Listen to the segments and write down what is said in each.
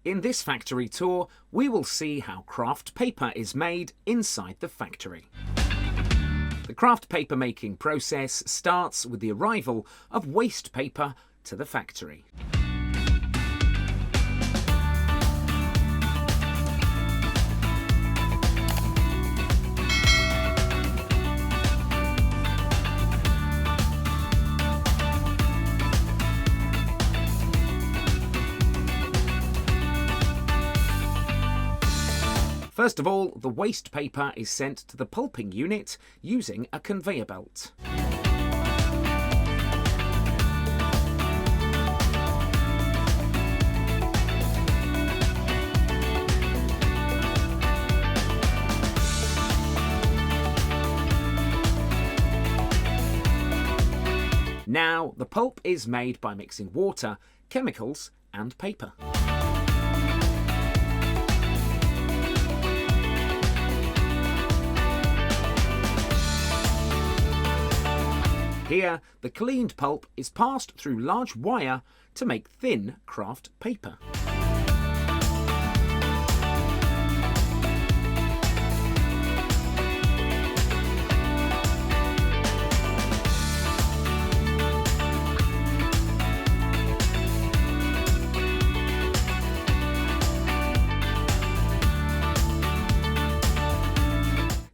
In this factory tour, we will see how craft paper is made inside the factory. The craft paper making process starts with the arrival of waste paper to the factory. First of all, the waste paper is sent to the pulping unit using a conveyor belt. Now, the pulp is made by mixing water, chemicals, and paper. Here, the cleaned pulp is passed through large wire to make thin craft paper.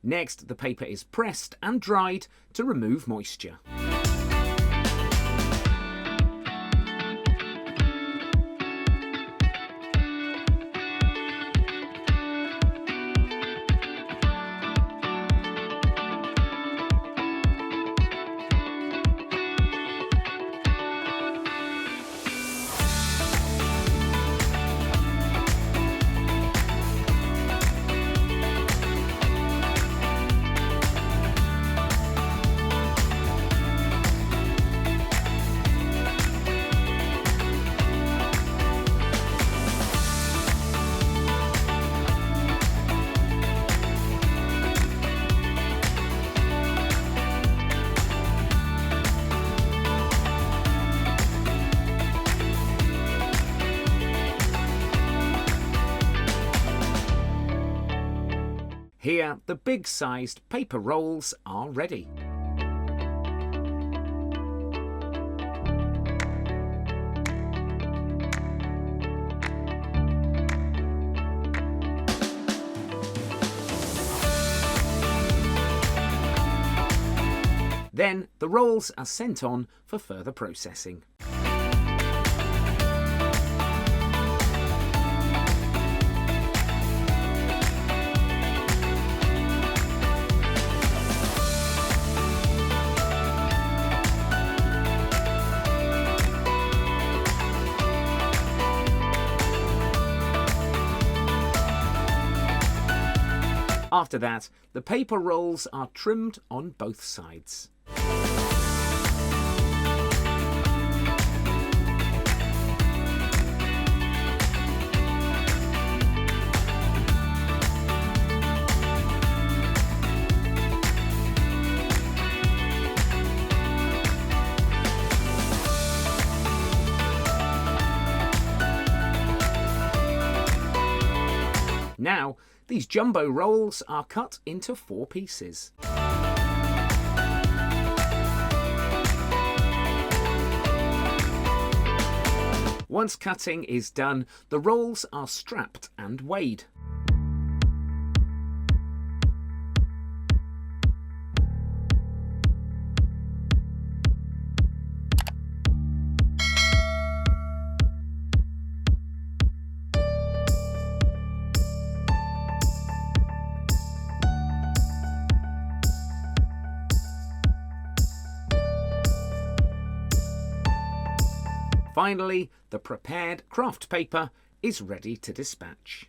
Next, the paper is pressed and dried to remove moisture. Here, the big-sized paper rolls are ready. Then, the rolls are sent on for further processing. After that, the paper rolls are trimmed on both sides. Now, these jumbo rolls are cut into 4 pieces. Once cutting is done, the rolls are strapped and weighed. Finally, the prepared craft paper is ready to dispatch.